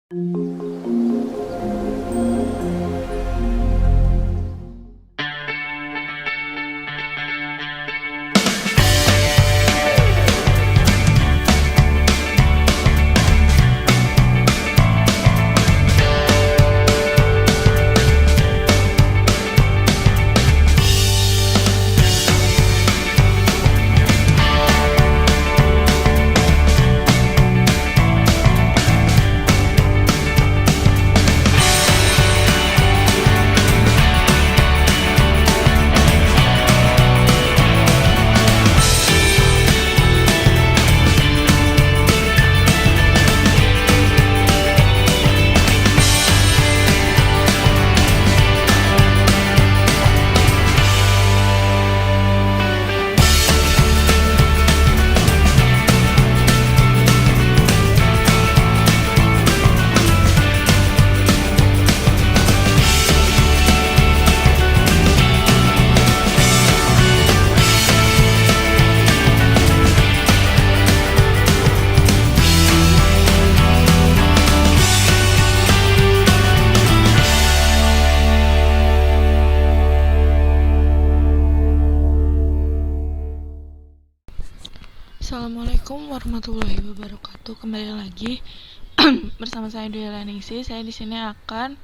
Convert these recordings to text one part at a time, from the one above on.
Assalamualaikum warahmatullahi wabarakatuh. Kembali lagi bersama saya Dwi Laningsi. Saya di sini akan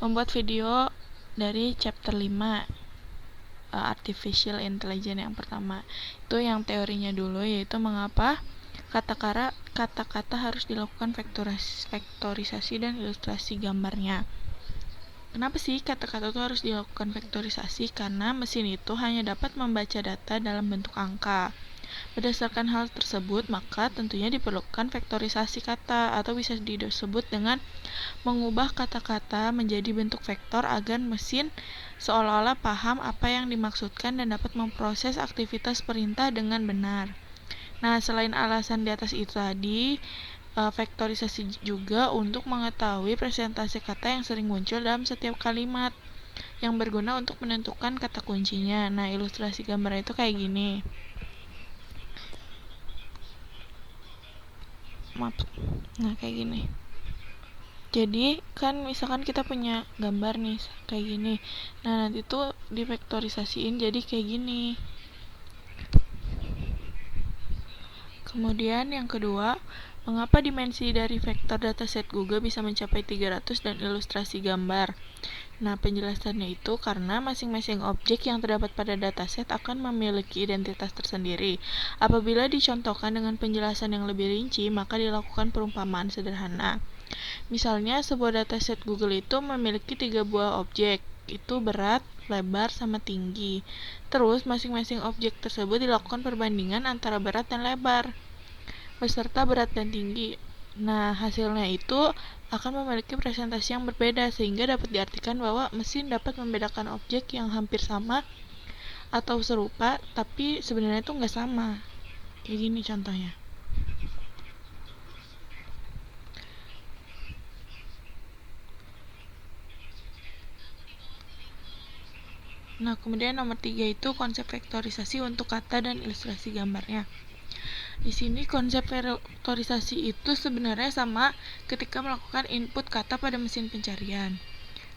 membuat video dari chapter 5 Artificial Intelligence yang pertama. Itu yang teorinya dulu, yaitu mengapa kata-kata harus dilakukan vektorisasi dan ilustrasi gambarnya. Kenapa sih kata-kata itu harus dilakukan vektorisasi? Karena mesin itu hanya dapat membaca data dalam bentuk angka. Berdasarkan hal tersebut, maka tentunya diperlukan vektorisasi kata, atau bisa disebut dengan mengubah kata-kata menjadi bentuk vektor agar mesin seolah-olah paham apa yang dimaksudkan dan dapat memproses aktivitas perintah dengan benar. Nah, selain alasan di atas itu tadi, vektorisasi juga untuk mengetahui presentasi kata yang sering muncul dalam setiap kalimat, yang berguna untuk menentukan kata kuncinya. Nah, ilustrasi gambar itu kayak gini. Nah, kayak gini. Jadi kan misalkan kita punya gambar nih kayak gini. Nah, nanti tuh divektorisasiin jadi kayak gini. Kemudian yang kedua, mengapa dimensi dari vektor dataset Google bisa mencapai 300 dan ilustrasi gambar? Nah, penjelasannya itu karena masing-masing objek yang terdapat pada dataset akan memiliki identitas tersendiri. Apabila dicontohkan dengan penjelasan yang lebih rinci, maka dilakukan perumpamaan sederhana. Misalnya, sebuah dataset Google itu memiliki 3 buah objek, itu berat, lebar, sama tinggi. Terus, masing-masing objek tersebut dilakukan perbandingan antara berat dan lebar, beserta berat dan tinggi. Nah, hasilnya itu akan memiliki presentasi yang berbeda, sehingga dapat diartikan bahwa mesin dapat membedakan objek yang hampir sama atau serupa, tapi sebenarnya itu nggak sama. Kayak gini contohnya. Nah, kemudian nomor 3 itu konsep vektorisasi untuk kata dan ilustrasi gambarnya. Di sini konsep vektorisasi itu sebenarnya sama ketika melakukan input kata pada mesin pencarian.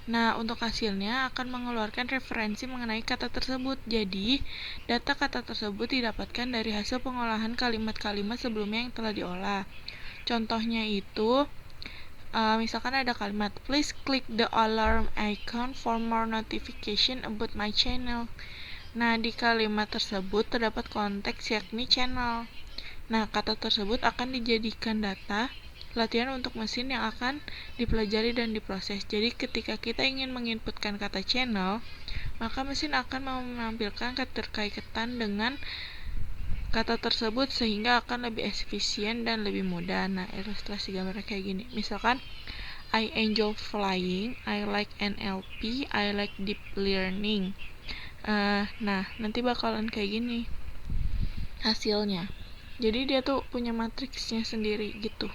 Nah, untuk hasilnya akan mengeluarkan referensi mengenai kata tersebut. Jadi, data kata tersebut didapatkan dari hasil pengolahan kalimat-kalimat sebelumnya yang telah diolah. Contohnya itu, misalkan ada kalimat, please click the alarm icon for more notification about my channel. Nah, di kalimat tersebut terdapat konteks yakni channel. Nah, kata tersebut akan dijadikan data latihan untuk mesin yang akan dipelajari dan diproses. Jadi, ketika kita ingin menginputkan kata channel, maka mesin akan menampilkan keterkaitan dengan kata tersebut sehingga akan lebih efisien dan lebih mudah. Nah, ilustrasi gambarnya kayak gini. Misalkan, I enjoy flying, I like NLP, I like deep learning. Nah, nanti bakalan kayak gini hasilnya. Jadi dia tuh punya matriksnya sendiri gitu.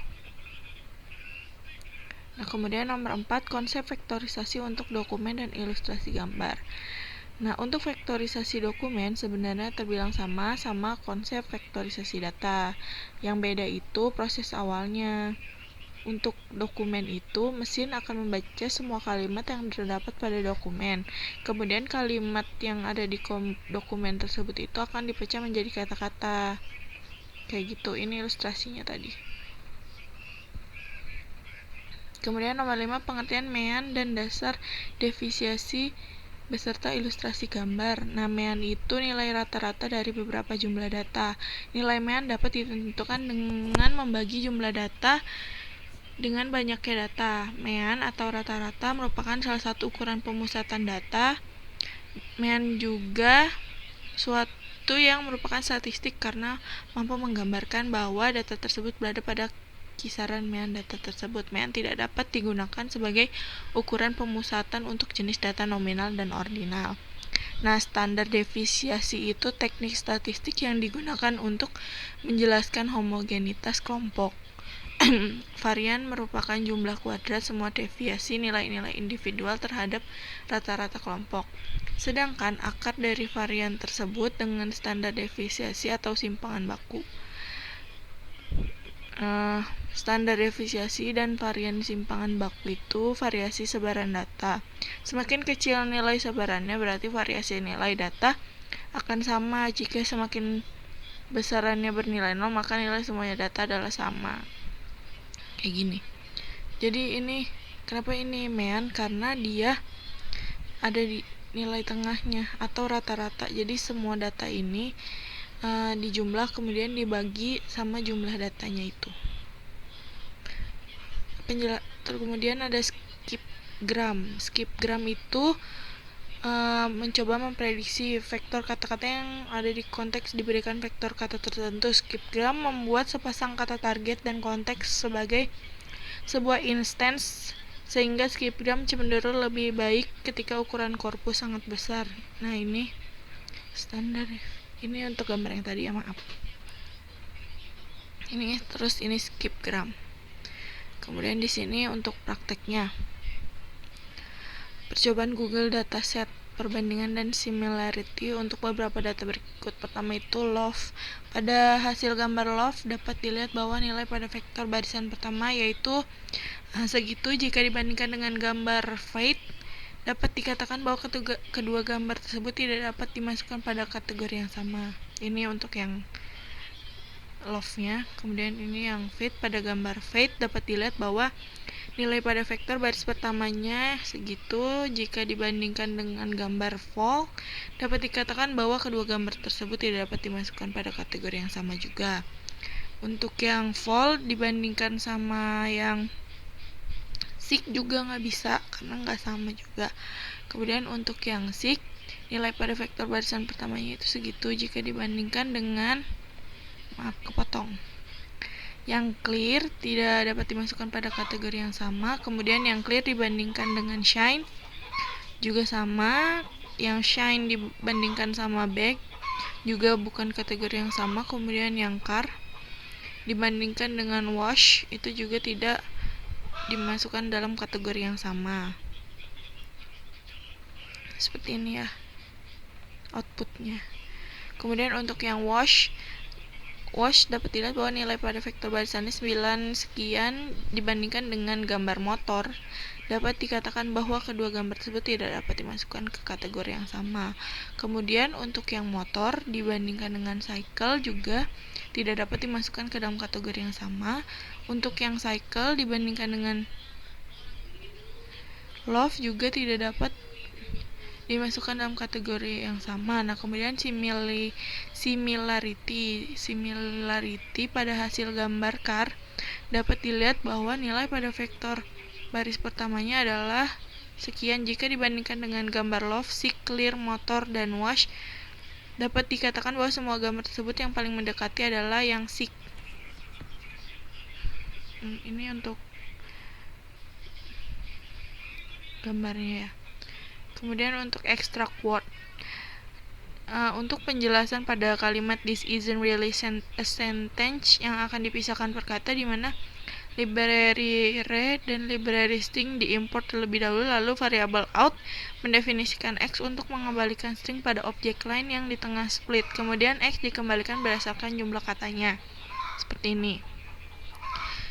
Nah, kemudian nomor 4, konsep vektorisasi untuk dokumen dan ilustrasi gambar. Nah, untuk vektorisasi dokumen sebenarnya terbilang sama konsep vektorisasi data. Yang beda itu proses awalnya. untuk dokumen itu, mesin akan membaca semua kalimat yang terdapat pada dokumen. Kemudian kalimat yang ada di dokumen tersebut itu akan dipecah menjadi kata-kata. Kayak gitu, ini ilustrasinya tadi. Kemudian nomor 5, pengertian mean dan dasar defisiasi beserta ilustrasi gambar. Nah, mean itu nilai rata-rata dari beberapa jumlah data. Nilai mean dapat ditentukan dengan membagi jumlah data dengan banyaknya data. Mean atau rata-rata merupakan salah satu ukuran pemusatan data. Mean juga suatu yang merupakan statistik karena mampu menggambarkan bahwa data tersebut berada pada kisaran mean data tersebut. Mean tidak dapat digunakan sebagai ukuran pemusatan untuk jenis data nominal dan ordinal. Nah, standar defisiasi itu teknik statistik yang digunakan untuk menjelaskan homogenitas kelompok. Varian merupakan jumlah kuadrat semua deviasi nilai-nilai individual terhadap rata-rata kelompok. Sedangkan akar dari varian tersebut dengan standar defisiasi atau simpangan baku. Standar defisiasi dan varian simpangan baku itu variasi sebaran data. Semakin kecil nilai sebarannya berarti variasi nilai data akan sama. Jika semakin besarannya bernilai 0 maka nilai semuanya data adalah sama. Kayak gini. Jadi ini kenapa ini mean? Karena dia ada di nilai tengahnya atau rata-rata. Jadi semua data ini dijumlah kemudian dibagi sama jumlah datanya itu. Kemudian ada skipgram. Skipgram itu mencoba memprediksi vektor kata-kata yang ada di konteks diberikan vektor kata tertentu. Skipgram membuat sepasang kata target dan konteks sebagai sebuah instance sehingga skipgram cenderung lebih baik ketika ukuran korpus sangat besar. Nah, ini standar. Ini untuk gambar yang tadi ya, maaf. Ini terus ini skipgram. Kemudian di sini untuk prakteknya. Percobaan Google Dataset perbandingan dan similarity untuk beberapa data berikut. Pertama itu love. Pada hasil gambar love dapat dilihat bahwa nilai pada vektor barisan pertama yaitu segitu jika dibandingkan dengan gambar fade. Dapat dikatakan bahwa kedua gambar tersebut tidak dapat dimasukkan pada kategori yang sama. Ini untuk yang love-nya. Kemudian ini yang fade. Pada gambar fade dapat dilihat bahwa nilai pada vektor baris pertamanya segitu jika dibandingkan dengan gambar fall. Dapat dikatakan bahwa kedua gambar tersebut tidak dapat dimasukkan pada kategori yang sama juga. Untuk yang fall dibandingkan sama yang seek juga nggak bisa karena nggak sama juga. Kemudian untuk yang seek nilai pada vektor barisan pertamanya itu segitu jika dibandingkan dengan kepotong. Yang clear tidak dapat dimasukkan pada kategori yang sama. Kemudian yang clear dibandingkan dengan shine juga sama. Yang shine dibandingkan sama back juga bukan kategori yang sama. Kemudian yang car dibandingkan dengan wash itu juga tidak dimasukkan dalam kategori yang sama. Seperti ini ya outputnya. Kemudian untuk yang wash dapat dilihat bahwa nilai pada vektor barisannya 9 sekian dibandingkan dengan gambar motor. Dapat dikatakan bahwa kedua gambar tersebut tidak dapat dimasukkan ke kategori yang sama. Kemudian untuk yang motor dibandingkan dengan cycle juga tidak dapat dimasukkan ke dalam kategori yang sama. Untuk yang cycle dibandingkan dengan love juga tidak dapat dimasukkan dalam kategori yang sama. Nah, kemudian similarity pada hasil gambar car dapat dilihat bahwa nilai pada vektor baris pertamanya adalah sekian jika dibandingkan dengan gambar love, seek, clear, motor, dan wash. Dapat dikatakan bahwa semua gambar tersebut yang paling mendekati adalah yang seek. Ini untuk gambarnya ya. Kemudian untuk extract word, untuk penjelasan pada kalimat this isn't really a sentence yang akan dipisahkan per kata, di mana library read dan library string diimport terlebih dahulu, lalu variabel out mendefinisikan x untuk mengembalikan string pada objek lain yang di tengah split. Kemudian x dikembalikan berdasarkan jumlah katanya. Seperti ini.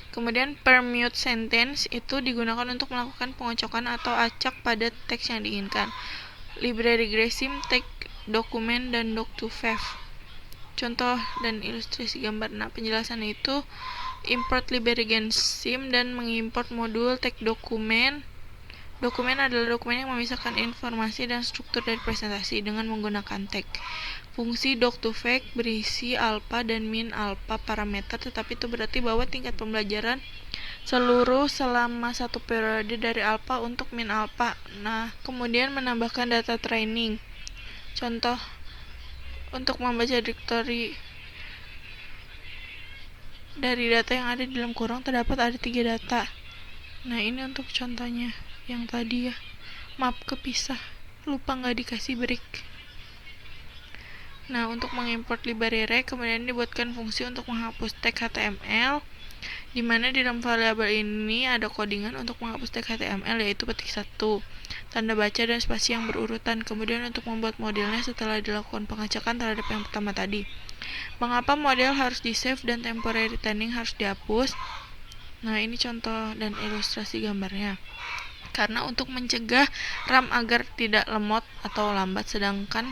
Kemudian permute sentence itu digunakan untuk melakukan pengocokan atau acak pada teks yang diinginkan. LibreRegressim, take dokumen, dan doc2vev. Contoh dan ilustrasi gambar. Nah, penjelasannya itu import LibreRegressim dan mengimport modul take dokumen. Dokumen adalah dokumen yang memisahkan informasi dan struktur dari presentasi dengan menggunakan tag. Fungsi doc2vev berisi alpha dan min alpha parameter, tetapi itu berarti bahwa tingkat pembelajaran seluruh selama satu periode dari alpha untuk min alpha. Nah, kemudian menambahkan data training. Contoh, untuk membaca direktori dari data yang ada di dalam kurung terdapat ada 3 data. Nah, ini untuk contohnya yang tadi ya. Maaf kepisah, lupa nggak dikasih break. Nah, untuk mengimport library kemudian dibuatkan fungsi untuk menghapus tag HTML, di mana di dalam variabel ini ada codingan untuk menghapus tag HTML, yaitu petik 1, tanda baca dan spasi yang berurutan. Kemudian untuk membuat modelnya setelah dilakukan pengacakan terhadap yang pertama tadi. Mengapa model harus di-save dan temporary retaining harus dihapus? Nah, ini contoh dan ilustrasi gambarnya. Karena untuk mencegah RAM agar tidak lemot atau lambat, sedangkan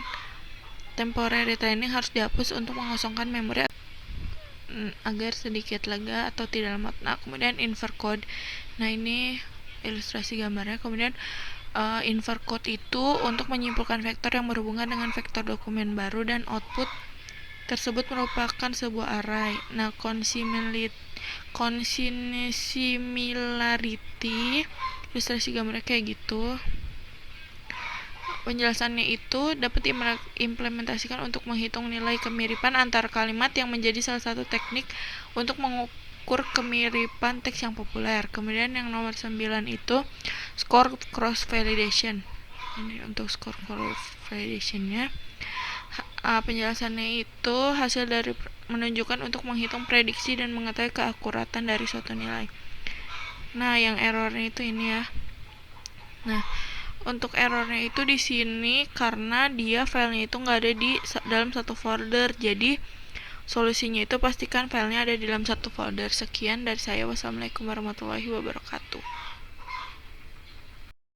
temporary retaining harus dihapus untuk mengosongkan memori agar sedikit lega atau tidak lemot. Nah, kemudian invert code. Nah, ini ilustrasi gambarnya. Kemudian invert code itu untuk menyimpulkan vektor yang berhubungan dengan vektor dokumen baru dan output tersebut merupakan sebuah array. Nah, consimilarity ilustrasi gambarnya kayak gitu. Penjelasannya itu dapat diimplementasikan untuk menghitung nilai kemiripan antara kalimat yang menjadi salah satu teknik untuk mengukur kemiripan teks yang populer. Kemudian yang nomor 9 itu score cross validation. Ini untuk score cross validationnya. Penjelasannya itu hasil dari menunjukkan untuk menghitung prediksi dan mengetahui keakuratan dari suatu nilai. Nah, yang errornya itu ini ya. Nah, untuk errornya itu di sini karena dia filenya itu nggak ada di dalam satu folder. Jadi solusinya itu pastikan filenya ada di dalam satu folder. Sekian dari saya. Wassalamualaikum warahmatullahi wabarakatuh.